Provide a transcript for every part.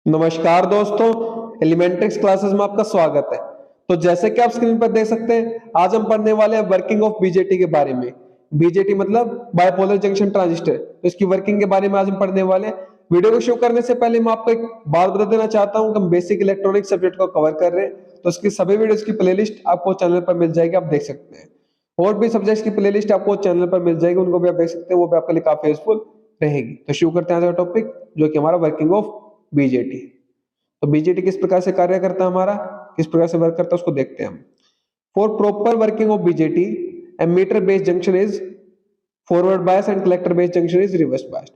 नमस्कार दोस्तों, एलिमेंट्रिक्स क्लासेस में आपका स्वागत है। तो जैसे कि आप स्क्रीन पर देख सकते हैं, आज हम पढ़ने वाले हैं वर्किंग ऑफ बीजेटी के बारे में। बीजेटी मतलब बाइपोलर जंक्शन ट्रांजिस्टर, तो इसकी वर्किंग के बारे में आज हम पढ़ने वाले हैं। वीडियो को शुरू करने से पहले मैं आपको एक बात बता देना चाहता हूं कि हम बेसिक इलेक्ट्रॉनिक सब्जेक्ट को कवर कर रहे हैं, तो उसकी सभी वीडियोस की प्लेलिस्ट आपको चैनल पर मिल जाएगी, आप देख सकते हैं। और भी सब्जेक्ट्स की प्लेलिस्ट आपको चैनल पर मिल जाएगी, उनको भी आप देख सकते हैं, वो भी आपके लिए काफी यूजफुल रहेगी। तो शुरू करते हैं आज का टॉपिक, जो कि हमारा वर्किंग ऑफ बीजेटी। तो बीजेटी किस प्रकार से कार्य करता है, हमारा किस प्रकार से वर्क करता है, उसको देखते हैं हम। For proper working of BJT, emitter based junction is forward bias and collector based junction is reverse biased.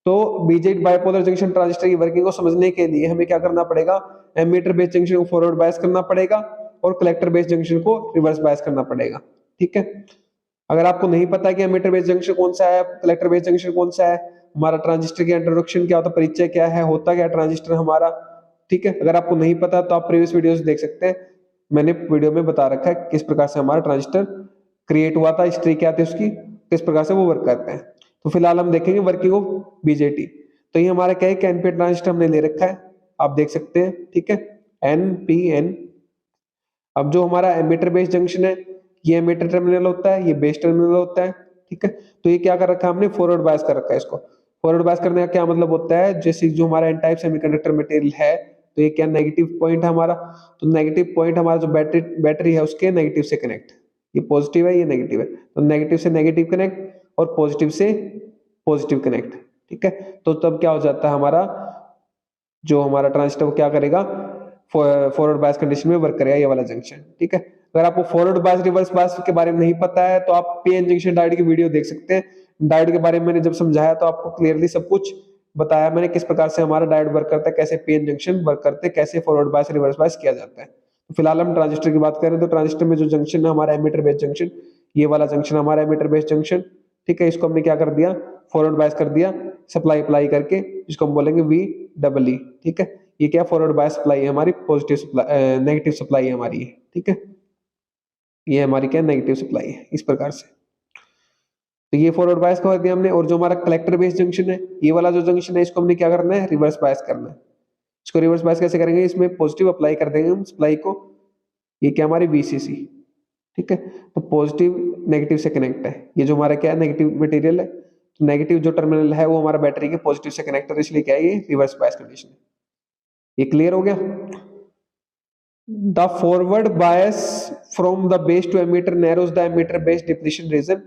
तो बीजेटी बाइपोलर जंक्शन ट्रांजिस्टर की वर्किंग को समझने के लिए हमें क्या करना पड़ेगा, एमीटर बेस्ड जंक्शन को फॉरवर्ड बायस करना पड़ेगा और कलेक्टर बेस्ड जंक्शन को रिवर्स बायस करना पड़ेगा। ठीक है, अगर आपको नहीं पता कि एमीटर बेस्ड जंक्शन कौन सा है, कलेक्टर बेस्ड जंक्शन कौन सा है, हमारा ट्रांजिस्टर की इंट्रोडक्शन क्या होता है, परिचय क्या है, होता क्या ट्रांजिस्टर हमारा, ठीक है, अगर आपको नहीं पता तो आप प्रीवियस वीडियोस देख सकते हैं। मैंने वीडियो में बता रखा है किस प्रकार से हमारा ट्रांजिस्टर क्रिएट हुआ था, हिस्ट्री क्या थी उसकी, किस प्रकार से वो वर्क करते हैं। तो फिलहाल हम देखेंगे वर्किंग ऑफ बीजेटी। तो ये हमारा क्या है, एनपीएन ट्रांजिस्टर हमने ले रखा है, आप देख सकते हैं, ठीक है, एनपीएन। अब जो हमारा एमीटर बेस जंक्शन है, ये एमीटर टर्मिनल होता है, ये बेस टर्मिनल होता है, ठीक है। तो ये क्या कर रखा है हमने, फॉरवर्ड बायस कर रखा है इसको। फॉरवर्ड बायस करने का क्या मतलब होता है, जैसे जो हमारा एन टाइप सेमीकंडक्टर मटेरियल है, तो ये क्या नेगेटिव पॉइंट है हमारा, तो नेगेटिव पॉइंट हमारा जो बैटरी है उसके नेगेटिव से कनेक्ट, ये पॉजिटिव है ये नेगेटिव है, तो नेगेटिव से नेगेटिव कनेक्ट और पॉजिटिव से पॉजिटिव कनेक्ट, ठीक है। तो तब क्या हो जाता है हमारा, जो हमारा ट्रांजिस्टर वो क्या करेगा, फॉरवर्ड बायस कंडीशन में वर्क करेगा ये वाला जंक्शन, ठीक है। अगर आपको फॉरवर्ड बायस रिवर्स बायस के बारे में नहीं पता है तो आप पीएन जंक्शन डायोड की वीडियो देख सकते हैं। डायोड के बारे में मैंने जब समझाया तो आपको क्लियरली सब कुछ बताया मैंने, किस प्रकार से हमारा डायोड वर्क करता है, कैसे पीएन जंक्शन वर्क करते हैं, कैसे फॉरवर्ड बायस रिवर्स बायस किया जाता है। तो फिलहाल हम ट्रांजिस्टर की बात करें तो ट्रांजिस्टर में जो जंक्शन है हमारा एमीटर बेस्ड जंक्शन, ये वाला जंक्शन हमारा एमीटर बेस्ड जंक्शन, ठीक है। इसको हमने क्या कर दिया, फॉरवर्ड बायस कर दिया, सप्लाई अप्लाई करके, जिसको हम बोलेंगे वी डबल ई, ठीक है। ये क्या फॉरवर्ड बायस सप्लाई है हमारी, पॉजिटिव सप्लाई, नेगेटिव सप्लाई है हमारी, ठीक है। ये हमारी क्या नेगेटिव सप्लाई है, इस प्रकार से। तो ये फॉरवर्ड बायस कर दिया हमने। और जो हमारा कलेक्टर बेस्ड जंक्शन है, ये वाला जो जंक्शन है, इसको हमने क्या करना है, रिवर्स बायस करना है। इसको रिवर्स बायस कैसे करेंगे, इसमें पॉजिटिव अप्लाई कर देंगे हम सप्लाई को, ये क्या हमारी वीसीसी, ठीक है। तो पॉजिटिव नेगेटिव से कनेक्ट है, ये जो हमारा क्या है नेगेटिव मटेरियल है, तो नेगेटिव जो टर्मिनल है वो हमारा बैटरी के पॉजिटिव से कनेक्ट है, इसलिए क्या है ये रिवर्स बायस कंडीशन है। ये क्लियर हो गया। The forward bias from the base to emitter narrows the emitter base depletion region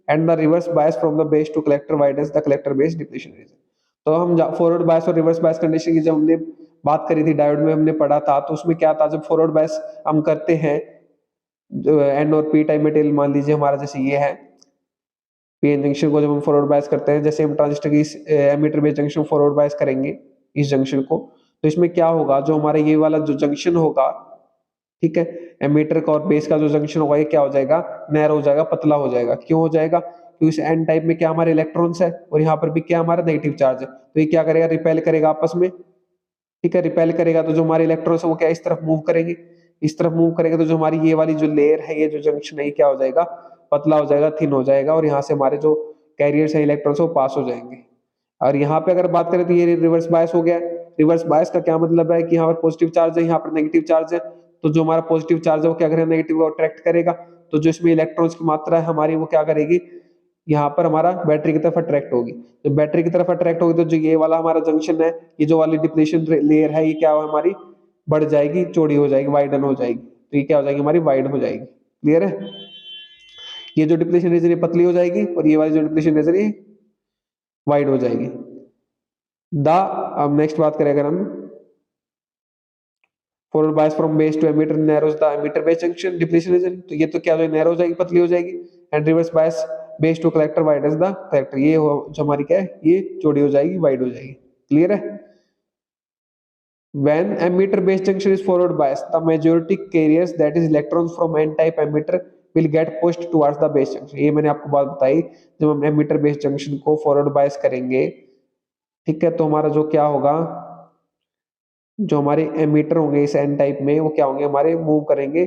and the reverse bias from the base to collector widens the collector base depletion region। तो हम forward बायस और reverse bias condition की जब हमने बात करी थी, diode में हमने पढ़ा था, तो उसमें क्या था, जब फॉरवर्ड बायस हम करते हैं, जो एन और पी टाइप मटेरियल मान लीजिए हमारा, जैसे ये है पीएन जंक्शन को जब हम फॉरवर्ड बायस करते हैं, जैसे हम ट्रांजिस्टर की emitter base junction forward bias करेंगे इस जंक्शन को, तो इसमें क्या होगा, जो हमारा ये वाला जो जंक्शन होगा, ठीक है, एमीटर का और बेस का जो जंक्शन होगा, ये क्या हो जाएगा, नैरो हो जाएगा, पतला हो जाएगा। क्यों हो जाएगा, क्योंकि इस एन टाइप में क्या हमारे इलेक्ट्रॉन्स है और यहाँ पर भी क्या हमारा नेगेटिव चार्ज है, तो ये क्या करेगा, रिपेल करेगा आपस में, ठीक है। रिपेल करेगा तो जो हमारे इलेक्ट्रॉन्स है वो क्या इस तरफ मूव करेंगे, इस तरफ मूव करेंगे तो जो हमारी ये वाली जो लेयर है, ये जो जंक्शन है, ये क्या हो जाएगा, पतला हो जाएगा, थिन हो जाएगा, और यहाँ से हमारे जो कैरियर्स है इलेक्ट्रॉन्स वो पास हो जाएंगे। और यहाँ पे अगर बात करें तो ये रिवर्स बायस हो गया। रिवर्स बायस का क्या मतलब है कि यहाँ पर पॉजिटिव चार्ज है, यहाँ पर नेगेटिव चार्ज है, तो जो हमारा पॉजिटिव चार्ज है वो क्या करेगा, नेगेटिव को अट्रैक्ट करेगा, तो जो इसमें इलेक्ट्रॉन्स की मात्रा है हमारी वो क्या करेगी, यहाँ पर हमारा बैटरी की तरफ अट्रैक्ट होगी। जब बैटरी की तरफ अट्रैक्ट होगी तो जो ये वाला हमारा जंक्शन है, ये जो वाली डिप्लीशन लेयर है, ये क्या हो हमारी बढ़ जाएगी, चौड़ी हो जाएगी, वाइडन हो जाएगी, तो ये क्या हो जाएगी हमारी वाइड हो जाएगी। क्लियर है, ये जो डिप्लीशन रीजन ये पतली हो जाएगी और ये वाली जो डिप्लीशन रीजन ये वाइड हो जाएगी। अब नेक्स्ट बात करें अगर हम, forward bias from base to emitter narrows the emitter base junction depletion region, तो ये तो क्या हो जाएगी, नैरो हो जाएगी, पतली हो जाएगी। And reverse bias base to collector widens the collector, ये जो हमारी क्या है, ये चौड़ी हो जाएगी, वाइड हो जाएगी। क्लियर है। When emitter base junction is forward biased, the majority carriers that is electrons from n-type emitter will get pushed towards the base junction। ये मैंने आपको बात बताई, जब हम emitter base junction को forward bias करेंगे, ठीक है, तो हमारा जो क्या होगा, जो हमारे एमीटर होंगे इस एन टाइप में, वो क्या होंगे हमारे, मूव करेंगे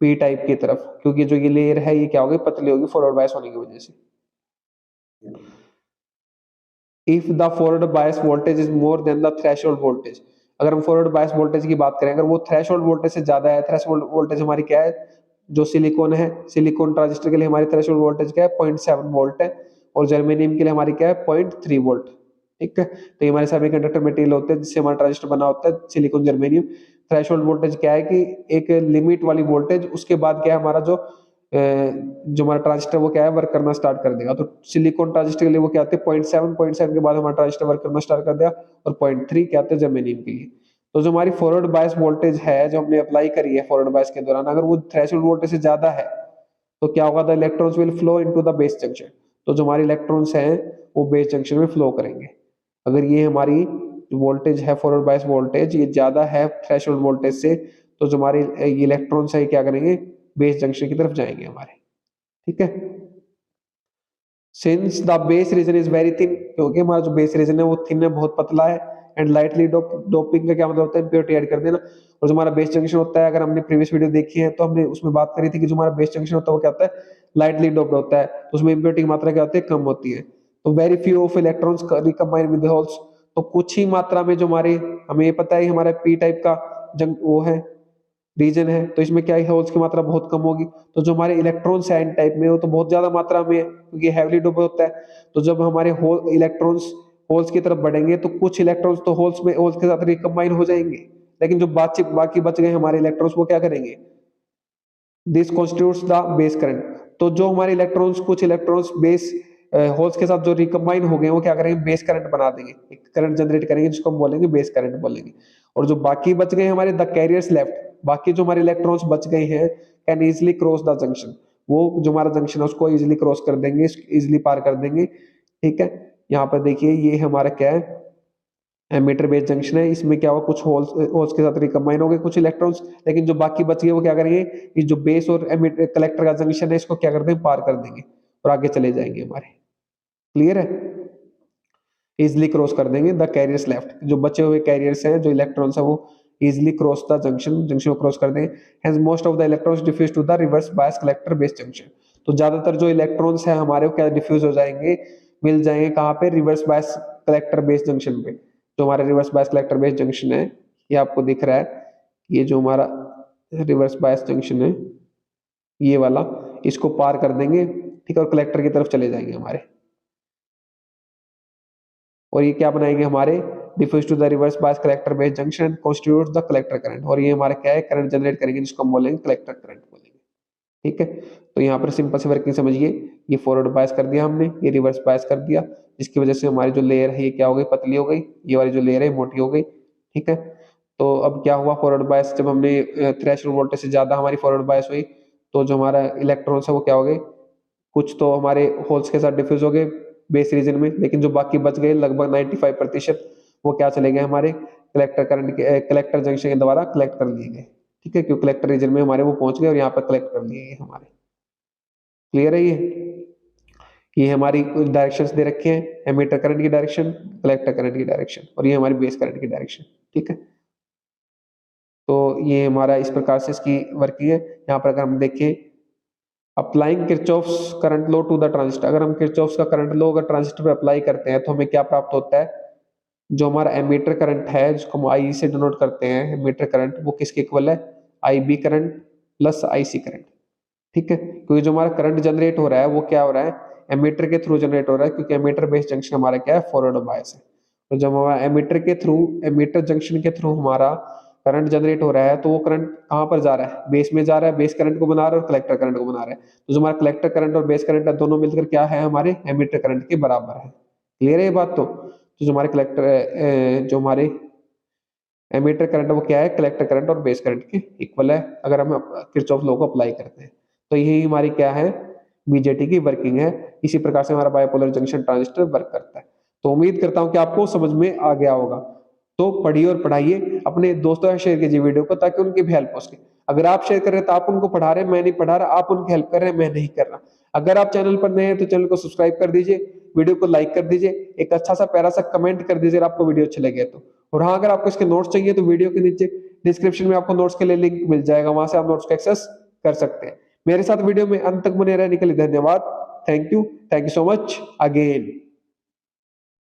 पी टाइप की तरफ, क्योंकि जो ये लेयर है ये क्या होगी, पतली होगी फॉरवर्ड बायस होने की वजह से। If the forward bias voltage is more than the threshold voltage, अगर हम फॉरवर्ड बायस वोल्टेज की बात करें, अगर वो थ्रेशोल्ड वोल्टेज से ज्यादा है, थ्रेशोल्ड वोल्टेज हमारी क्या है, जो सिलिकॉन है, सिलिकॉन ट्रांजिस्टर के लिए हमारी थ्रेशोल्ड वोल्टेज क्या है 0.7 वोल्ट है, और जर्मेनियम के लिए हमारी क्या है 0.3 वोल्ट। ठीक है, तो ये हमारे सेमीकंडक्टर मटेरियल होते हैं जिससे हमारा ट्रांजिस्टर बना होता है, सिलिकॉन जर्मेनियम। थ्रेशोल्ड वोल्टेज क्या है कि एक लिमिट वाली वोल्टेज, उसके बाद क्या है हमारा जो हमारा ट्रांजिस्टर वो क्या है वर्क करना स्टार्ट कर देगा। तो सिलिकॉन ट्रांजिस्टर के लिए वो क्या आते हैं 0.7 के बाद हमारा ट्रांजिस्टर वर्क करना स्टार्ट कर देगा, और 0.3 क्या आते हैं जर्मेनियम के लिए। तो जो हमारी फॉरवर्ड बायस वोल्टेज है जो हमने अप्लाई करी है फॉरवर्ड बायस के दौरान, अगर वो थ्रेशोल्ड वोल्टेज से ज्यादा है तो क्या होगा, the electrons will flow into the base junction. तो जो हमारे इलेक्ट्रॉन्स हैं वो बेस जंक्शन में फ्लो करेंगे। अगर ये हमारी वोल्टेज है फॉरवर्ड बायस वोल्टेज ये ज्यादा है थ्रेशोल्ड वोल्टेज से, तो जो हमारे इलेक्ट्रॉन्स है क्या करेंगे, बेस जंक्शन की तरफ जाएंगे हमारे। ठीक है, since the base reason is very thin, क्योंकि हमारा जो बेस रीजन है वो थिन है, बहुत पतला है, एंड लाइटली डोपिंग का क्या मतलब होता है, इम्प्योरिटी ऐड कर देना। और जो हमारा बेस जंक्शन होता है, अगर हमने प्रीवियस वीडियो देखी है तो हमने उसमें बात करी थी कि जो हमारा बेस जंक्शन होता है वो क्या होता है, लाइटली डोप्ड होता है, तो उसमें इम्प्योरिटी की मात्रा क्या होती है, कम होती है। तो very few of electrons recombine with holes, तो कुछ ही मात्रा में जो हमारे, हमें ये पता है हमारा पी टाइप का जंग वो है रीजन है, तो इसमें क्या है होल्स की मात्रा बहुत कम होगी। तो जो हमारे इलेक्ट्रॉन्स है एन टाइप में वो तो बहुत ज्यादा मात्रा में है क्योंकि हैवीली डोप होता है। तो जब हमारे होल इलेक्ट्रॉन्स होल्स की तरफ बढ़ेंगे तो कुछ इलेक्ट्रॉन्स तो होल्स के साथ रिकम्बाइन हो जाएंगे, लेकिन जो बाकी बच गए हमारे इलेक्ट्रॉन्स वो क्या करेंगे, this constitutes the base current. तो जो हमारे इलेक्ट्रॉन्स कुछ इलेक्ट्रॉन्स बेस होल्स के साथ जो रिकम्बाइन हो गए वो क्या करेंगे, बेस करंट बना देंगे, एक करंट जनरेट करेंगे जिसको हम बोलेंगे बेस करंट बोलेंगे। और जो बाकी बच गए हमारे द कैरियर्स लेफ्ट, बाकी जो हमारे इलेक्ट्रॉन्स बच गए हैं can easily cross the junction, वो जो हमारा जंक्शन है उसको इजिली क्रॉस कर देंगे, इजिली पार कर देंगे। ठीक है, यहाँ पर देखिए ये हमारा क्या है एमीटर बेस जंक्शन है, इसमें क्या हुआ कुछ होल्स के साथ रिकम्बाइन हो गए कुछ इलेक्ट्रॉन्स, लेकिन जो बाकी बच गए वो क्या करेंगे, ये जो बेस और एमीटर कलेक्टर का जंक्शन है इसको क्या कर देंगे, पार कर देंगे और आगे चले जाएंगे हमारे। क्लियर है, इजिली क्रॉस कर देंगे द कैरियर्स लेफ्ट, जो बचे हुए कैरियर्स हैं जो इलेक्ट्रॉन्स है वो इजिली क्रॉस द जंक्शन को क्रॉस कर देंगे। Hence most of the electrons diffuse to the reverse bias collector base junction, तो ज्यादातर जो इलेक्ट्रॉन्स हैं हमारे वो क्या डिफ्यूज हो जाएंगे, मिल जाएंगे कहाँ पे, reverse bias collector base junction पे। जो हमारा reverse bias collector base junction है ये आपको दिख रहा है, ये जो हमारा रिवर्स बायस जंक्शन है ये वाला, इसको पार कर देंगे। ठीक है, और कलेक्टर की तरफ चले जाएंगे हमारे, और ये क्या बनाएंगे हमारे, diffuse to the reverse bias collector base junction constitutes the collector current, और ये हमारा क्या है करंट जनरेट करेंगे जिसको हम बोलेंगे कलेक्टर करंट बोलेंगे। ठीक है, तो यहाँ पर सिंपल से वर्किंग समझिए, ये फॉरवर्ड बायस कर दिया हमने, ये रिवर्स बायस कर दिया, जिसकी वजह से हमारी जो लेयर है ये क्या हो गई, पतली हो गई, ये वाली जो लेयर है मोटी हो गई। ठीक है, तो अब क्या हुआ फॉरवर्ड बायस, जब हमने थ्रेशोल्ड वोल्टेज से ज्यादा हमारी फॉरवर्ड बायस हुई तो जो हमारा इलेक्ट्रॉन्स है वो क्या हो गए, कुछ तो हमारे होल्स के साथ डिफ्यूज हो गए बेस रीजन में, लेकिन जो बाकी बच गए लगभग 95% वो क्या चले गए हमारे कलेक्टर करंट के कलेक्टर जंक्शन के द्वारा कलेक्ट कर लिए गए। ठीक है, क्योंकि कलेक्टर रीजन में हमारे वो पहुंच गए और यहाँ पर कलेक्ट कर लिए गए हमारे। क्लियर है ये हमारी कुछ डायरेक्शंस दे रखे हैं, एमीटर करंट की डायरेक्शन, कलेक्टर करंट की डायरेक्शन, और ये हमारी बेस करंट की डायरेक्शन। ठीक है, तो ये हमारा इस प्रकार से इसकी वर्किंग है। यहाँ पर अगर हम देखें applying Kirchhoff's current law to the transistor, अगर हम किरचॉफ्स का करंट लॉ अगर ट्रांजिस्टर पे अप्लाई करते हैं तो हमें क्या प्राप्त होता है, जो हमारा एमीटर करंट है जिसको हम आई से डिनोट करते हैं, एमीटर करंट वो किसके इक्वल है, आई बी करंट प्लस आई सी करंट। ठीक है, क्योंकि जो हमारा करंट जनरेट हो रहा है वो क्या हो रहा है, एमीटर के थ्रू जनरेट हो रहा है, क्योंकि एमीटर बेस जंक्शन हमारा क्या है फॉरवर्ड बायस है। तो जब हमारा एमीटर जंक्शन के थ्रू हमारा करंट जनरेट हो रहा है तो वो करंट कहाँ पर जा रहा है, बेस में जा रहा है, बेस करंट को बना रहा है और कलेक्टर करंट को बना रहा है। तो जो हमारा कलेक्टर करंट और बेस करंट है दोनों मिलकर क्या है, हमारे एमीटर करंट के बराबर है। क्लियर है ये बात, तो जो हमारे कलेक्टर जो हमारे एमीटर करंट वो क्या है, कलेक्टर करंट और बेस करंट के इक्वल है अगर हम किरचॉफ लॉ को अप्लाई करते हैं। तो यही हमारी क्या है बीजेटी की वर्किंग है, इसी प्रकार से हमारा बाइपोलर जंक्शन ट्रांजिस्टर वर्क करता है। तो उम्मीद करता हूं कि आपको समझ में आ गया होगा। तो पढ़िए और पढ़ाइए, अपने दोस्तों से शेयर कीजिए वीडियो को ताकि उनकी भी हेल्प हो सके। अगर आप शेयर कर रहे हैं तो आप उनको पढ़ा रहे हैं, मैं नहीं पढ़ा रहा, आप उनकी हेल्प कर रहे हैं, मैं नहीं कर रहा। अगर आप चैनल पर नए हैं तो चैनल को सब्सक्राइब कर दीजिए, वीडियो को लाइक कर दीजिए, एक अच्छा सा प्यारा सा कमेंट कर दीजिए अगर आपको वीडियो अच्छे लगे तो। और हाँ, अगर आपको इसके नोट्स चाहिए तो वीडियो के नीचे डिस्क्रिप्शन में आपको नोट्स के लिए लिंक मिल जाएगा, वहां से आप नोट्स को एक्सेस कर सकते हैं। मेरे साथ वीडियो में अंत तक बने रहने के लिए धन्यवाद। Thank you so much again.